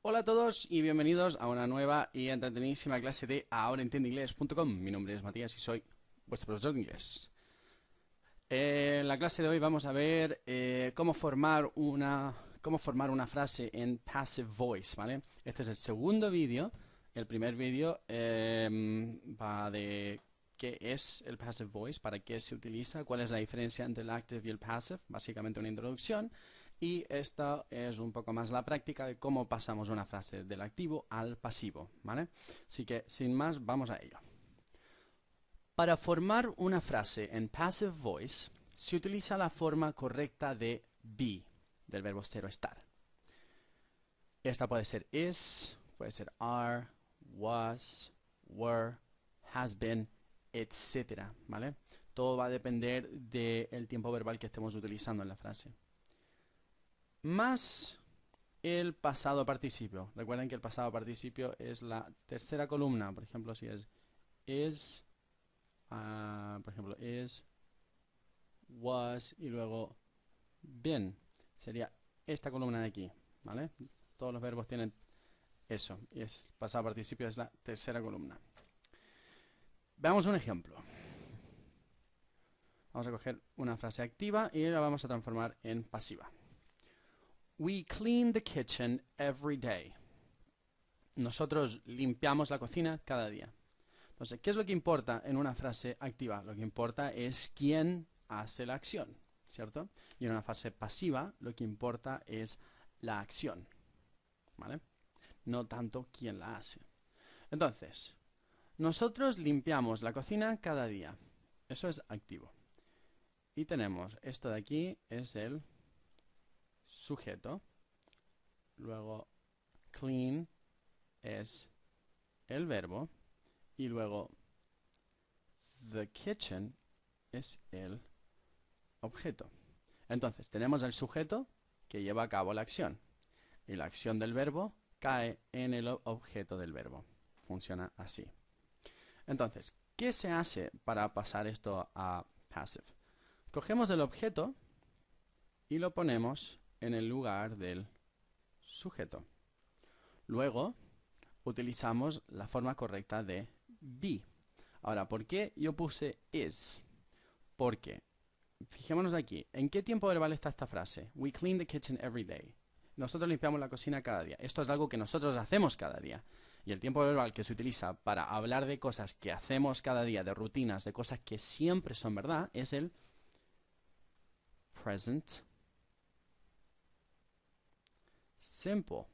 Hola a todos y bienvenidos a una nueva y entretenidísima clase de ahoraentiendeinglés.com. Mi nombre es Matías y soy vuestro profesor de inglés. En la clase de hoy vamos a ver cómo formar una frase en passive voice, ¿vale? Este es el segundo vídeo. El primer vídeo va de qué es el passive voice, para qué se utiliza, cuál es la diferencia entre el active y el passive, básicamente una introducción. Y esta es un poco más la práctica de cómo pasamos una frase del activo al pasivo, ¿vale? Así que, sin más, vamos a ello. Para formar una frase en passive voice, se utiliza la forma correcta de be, del verbo ser o estar. Esta puede ser is, puede ser are, was, were, has been, etc., ¿vale? Todo va a depender del tiempo verbal que estemos utilizando en la frase. Más el pasado participio. Recuerden que el pasado participio es la tercera columna. Por ejemplo, si es is, por ejemplo, is, was y luego been. Sería esta columna de aquí, ¿vale? Todos los verbos tienen eso. Y el pasado participio es la tercera columna. Veamos un ejemplo. Vamos a coger una frase activa y la vamos a transformar en pasiva. We clean the kitchen every day. Nosotros limpiamos la cocina cada día. Entonces, ¿qué es lo que importa en una frase activa? Lo que importa es quién hace la acción, ¿cierto? Y en una frase pasiva, lo que importa es la acción, ¿vale? No tanto quién la hace. Entonces, nosotros limpiamos la cocina cada día. Eso es activo. Y tenemos esto de aquí, es el sujeto. Luego, clean es el verbo. Y luego, the kitchen es el objeto. Entonces, tenemos el sujeto que lleva a cabo la acción. Y la acción del verbo cae en el objeto del verbo. Funciona así. Entonces, ¿qué se hace para pasar esto a passive? Cogemos el objeto y lo ponemos en el lugar del sujeto. Luego, utilizamos la forma correcta de be. Ahora, ¿por qué yo puse is? Porque, fijémonos aquí, ¿en qué tiempo verbal está esta frase? We clean the kitchen every day. Nosotros limpiamos la cocina cada día. Esto es algo que nosotros hacemos cada día. Y el tiempo verbal que se utiliza para hablar de cosas que hacemos cada día, de rutinas, de cosas que siempre son verdad, es el present simple.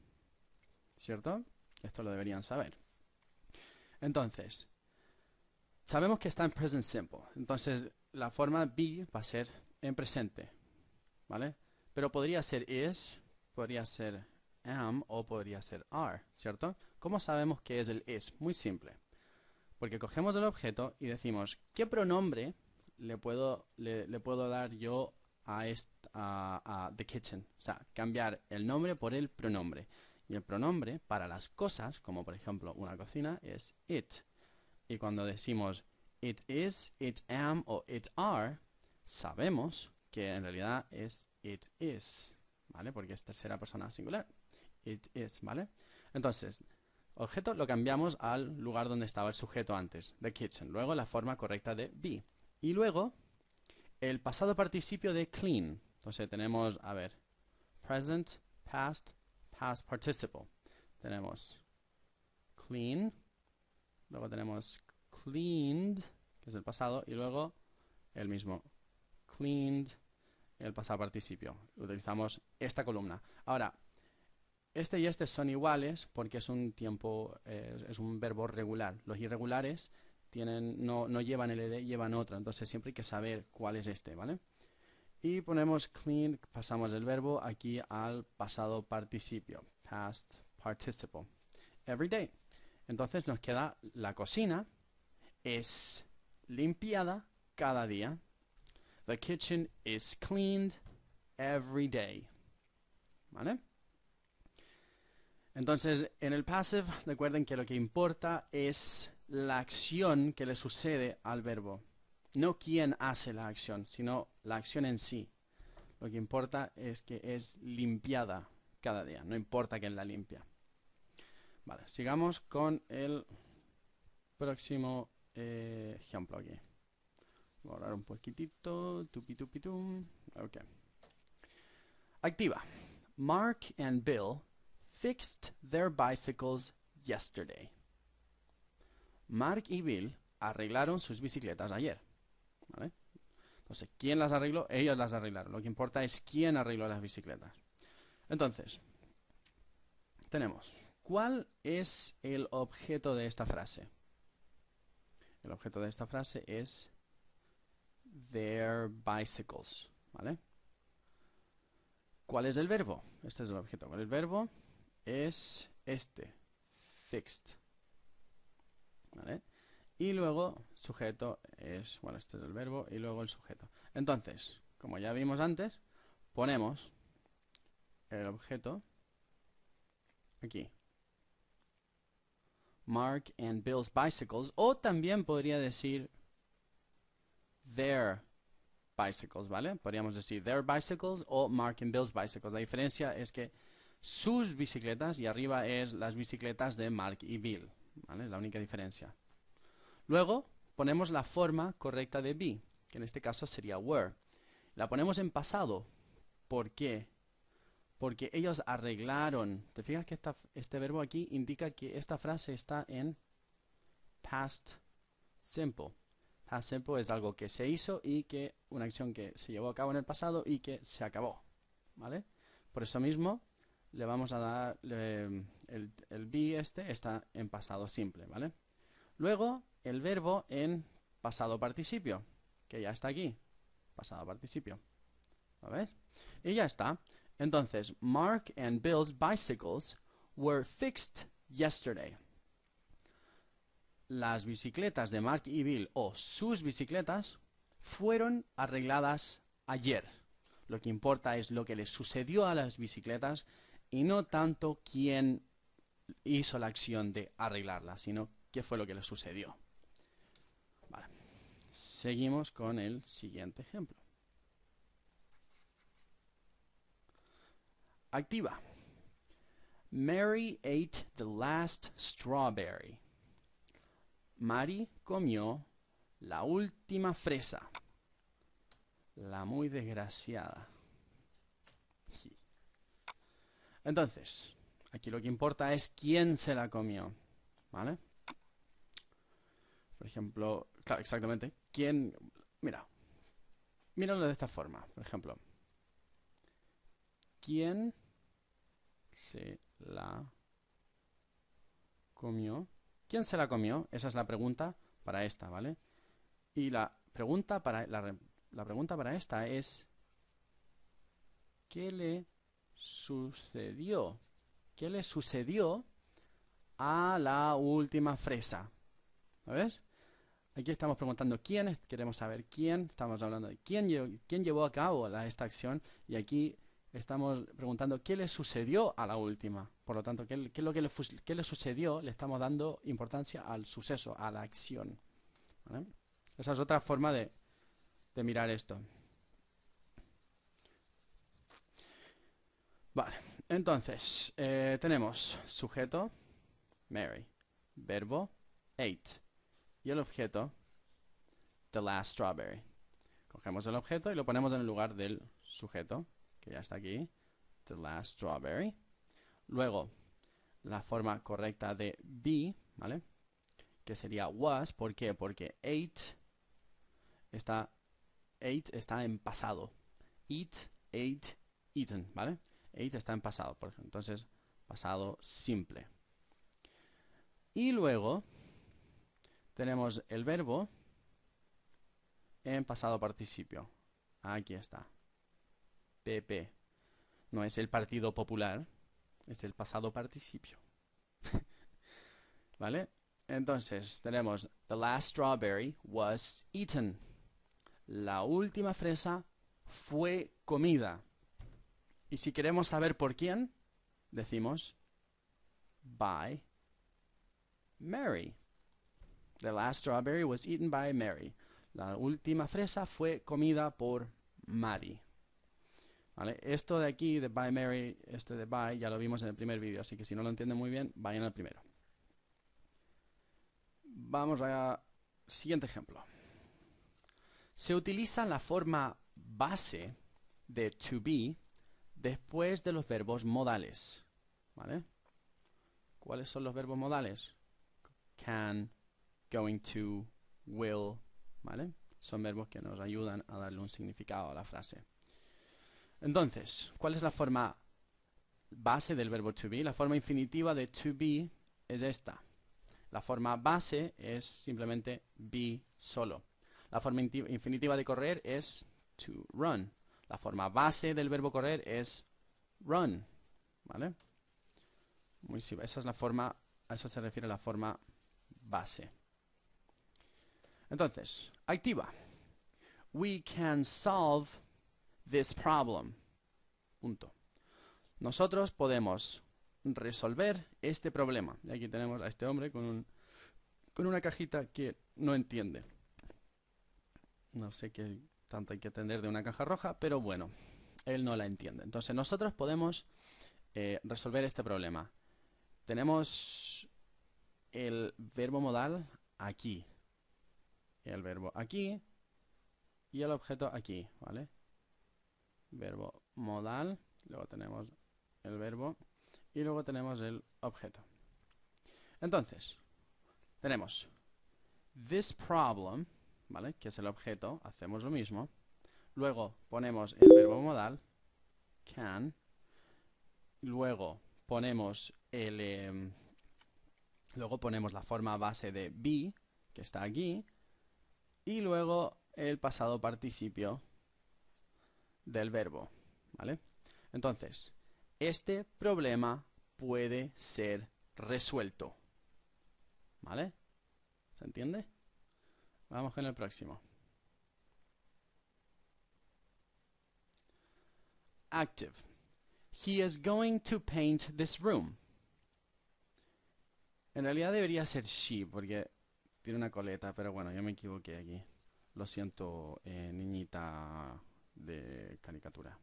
¿Cierto? Esto lo deberían saber. Entonces, sabemos que está en present simple. Entonces, la forma be va a ser en presente. ¿Vale? Pero podría ser is, podría ser am o podría ser are, ¿cierto? ¿Cómo sabemos que es el is? Muy simple. Porque cogemos el objeto y decimos, ¿qué pronombre le puedo dar yo a the kitchen? O sea, cambiar el nombre por el pronombre. Y el pronombre para las cosas, como por ejemplo una cocina, es it. Y cuando decimos it is, it am o it are, sabemos que en realidad es it is, ¿vale? Porque es tercera persona singular. It is, ¿vale? Entonces, objeto lo cambiamos al lugar donde estaba el sujeto antes, the kitchen. Luego la forma correcta de be. Y luego el pasado participio de clean. Entonces tenemos, a ver, present, past, past participle. Tenemos clean, luego tenemos cleaned, que es el pasado, y luego el mismo cleaned, el pasado participio. Utilizamos esta columna. Ahora, este y este son iguales porque es un tiempo, es un verbo regular. Los irregulares no llevan el ed, llevan otra. Entonces siempre hay que saber cuál es este, ¿vale? Y ponemos clean, pasamos el verbo aquí al pasado participio, past participle. Every day. Entonces nos queda la cocina es limpiada cada día. The kitchen is cleaned every day. ¿Vale? Entonces, en el passive, recuerden que lo que importa es la acción que le sucede al verbo. No quién hace la acción, sino la acción en sí. Lo que importa es que es limpiada cada día. No importa quién la limpia. Vale, sigamos con el próximo ejemplo aquí. Voy a borrar un poquitito. Tupi. Ok. Activa. Mark and Bill fixed their bicycles yesterday. Mark y Bill arreglaron sus bicicletas ayer. ¿Vale? Entonces, ¿quién las arregló? Ellos las arreglaron. Lo que importa es quién arregló las bicicletas. Entonces, tenemos, ¿cuál es el objeto de esta frase? El objeto de esta frase es their bicycles, ¿vale? ¿Cuál es el verbo? Este es el objeto. El verbo es este, fixed, ¿vale? Y luego, sujeto es, bueno, este es el verbo y luego el sujeto. Entonces, como ya vimos antes, ponemos el objeto aquí. Mark and Bill's bicycles. O también podría decir their bicycles, ¿vale? Podríamos decir their bicycles o Mark and Bill's bicycles. La diferencia es que sus bicicletas y arriba es las bicicletas de Mark y Bill, ¿vale? La única diferencia. Luego ponemos la forma correcta de be, que en este caso sería were. La ponemos en pasado. ¿Por qué? Porque ellos arreglaron. ¿Te fijas que este verbo aquí indica que esta frase está en past simple? Past simple es algo que se hizo y que una acción que se llevó a cabo en el pasado y que se acabó, ¿vale? Por eso mismo le vamos a dar el be este está en pasado simple, ¿vale? Luego el verbo en pasado participio, que ya está aquí, pasado participio, a ver, y ya está. Entonces, Mark and Bill's bicycles were fixed yesterday. Las bicicletas de Mark y Bill, o sus bicicletas, fueron arregladas ayer. Lo que importa es lo que les sucedió a las bicicletas y no tanto quién hizo la acción de arreglarlas, sino qué fue lo que les sucedió. Vale. Seguimos con el siguiente ejemplo. Activa. Mary ate the last strawberry. Mary comió la última fresa. La muy desgraciada. Entonces, aquí lo que importa es quién se la comió, ¿vale? Por ejemplo, claro, exactamente, quién... Míralo de esta forma, por ejemplo. ¿Quién se la comió? ¿Quién se la comió? Esa es la pregunta para esta, ¿vale? Y la pregunta para esta es ¿qué le sucedió? ¿Qué le sucedió a la última fresa? ¿Ves? Aquí estamos preguntando quién, queremos saber quién, estamos hablando de quién llevó a cabo esta acción y aquí estamos preguntando qué le sucedió a la última. Por lo tanto, qué es lo que le sucedió, le estamos dando importancia al suceso, a la acción, ¿vale? Esa es otra forma de mirar esto. Vale, entonces, tenemos sujeto, Mary, verbo, ate, y el objeto, the last strawberry. Cogemos el objeto y lo ponemos en el lugar del sujeto, que ya está aquí, the last strawberry. Luego, la forma correcta de be, ¿vale? Que sería was. ¿Por qué? Porque ate está en pasado. Eat, ate, eaten, ¿vale? Ate está en pasado, entonces pasado simple. Y luego tenemos el verbo en pasado participio. Aquí está. PP. No es el Partido Popular, es el pasado participio. ¿Vale? Entonces tenemos the last strawberry was eaten. La última fresa fue comida. Y si queremos saber por quién, decimos by Mary. The last strawberry was eaten by Mary. La última fresa fue comida por Mary. ¿vale? Esto de aquí, de buy Mary, este de buy, ya lo vimos en el primer vídeo, así que si no lo entienden muy bien, vayan al primero. Vamos al siguiente ejemplo. Se utiliza la forma base de to be después de los verbos modales, ¿vale? ¿Cuáles son los verbos modales? Can, going to, will, ¿vale? Son verbos que nos ayudan a darle un significado a la frase. Entonces, ¿cuál es la forma base del verbo to be? La forma infinitiva de to be es esta. La forma base es simplemente be solo. La forma infinitiva de correr es to run. La forma base del verbo correr es run, ¿vale? Muy simple. Esa es la forma, a eso se refiere la forma base. Entonces, activa. We can solve this problem. Punto. Nosotros podemos resolver este problema. Y aquí tenemos a este hombre con una cajita que no entiende. No sé qué tanto hay que entender de una caja roja, pero bueno, él no la entiende. Entonces nosotros podemos resolver este problema. Tenemos el verbo modal aquí, el verbo aquí y el objeto aquí, ¿vale? Verbo modal, luego tenemos el verbo y luego tenemos el objeto. Entonces, tenemos this problem, ¿vale? Que es el objeto, hacemos lo mismo. Luego ponemos el verbo modal, can. Luego ponemos luego ponemos la forma base de be, que está aquí. Y luego el pasado participio del verbo, ¿vale? Entonces, este problema puede ser resuelto, ¿vale? ¿Se entiende? Vamos con el próximo. Active. He is going to paint this room. En realidad debería ser she, porque tiene una coleta, pero bueno, yo me equivoqué aquí. Lo siento, niñita de caricatura.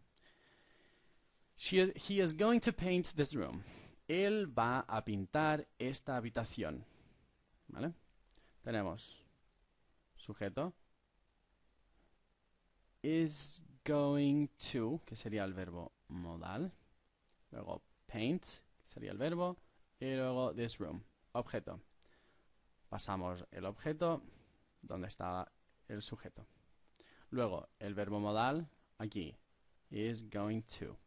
He is going to paint this room. Él va a pintar esta habitación, ¿vale? Tenemos sujeto. Is going to, que sería el verbo modal. Luego paint, que sería el verbo. Y luego this room, objeto. Pasamos el objeto donde está el sujeto. Luego el verbo modal aquí. Is going to.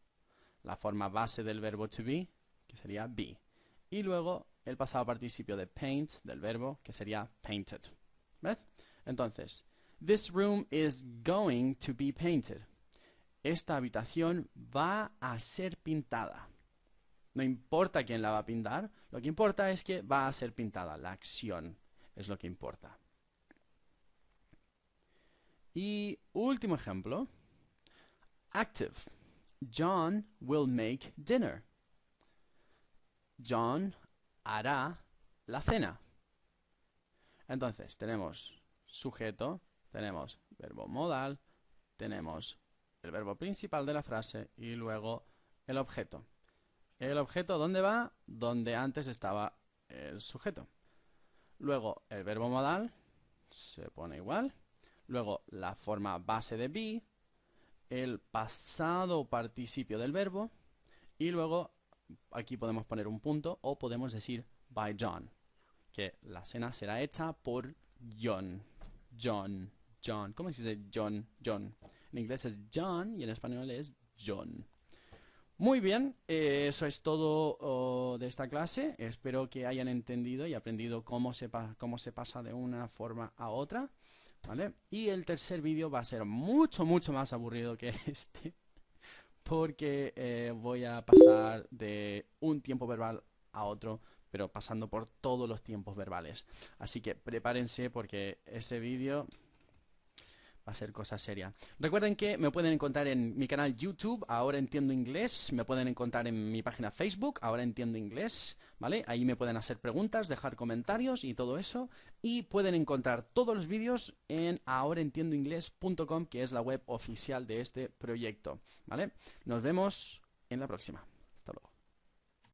La forma base del verbo to be, que sería be. Y luego el pasado participio de paint, del verbo, que sería painted. ¿Ves? Entonces, this room is going to be painted. Esta habitación va a ser pintada. No importa quién la va a pintar, lo que importa es que va a ser pintada. La acción es lo que importa. Y último ejemplo. Active. John will make dinner. John hará la cena. Entonces, tenemos sujeto, tenemos verbo modal, tenemos el verbo principal de la frase y luego el objeto. ¿El objeto dónde va? Donde antes estaba el sujeto. Luego el verbo modal se pone igual. Luego la forma base de be, el pasado participio del verbo y luego aquí podemos poner un punto o podemos decir by John, que la cena será hecha por John. John. ¿Cómo se dice John? John. En inglés es John y en español es John. Muy bien, eso es todo de esta clase. Espero que hayan entendido y aprendido cómo se pasa de una forma a otra, ¿vale? Y el tercer vídeo va a ser mucho más aburrido que este, porque voy a pasar de un tiempo verbal a otro, pero pasando por todos los tiempos verbales. Así que prepárense porque ese vídeo Va a ser cosa seria. Recuerden que me pueden encontrar en mi canal YouTube, Ahora Entiendo Inglés. Me pueden encontrar en mi página Facebook, Ahora Entiendo Inglés, ¿vale? Ahí me pueden hacer preguntas, dejar comentarios y todo eso. Y pueden encontrar todos los vídeos en ahoraentiendoinglés.com, que es la web oficial de este proyecto, ¿vale? Nos vemos en la próxima.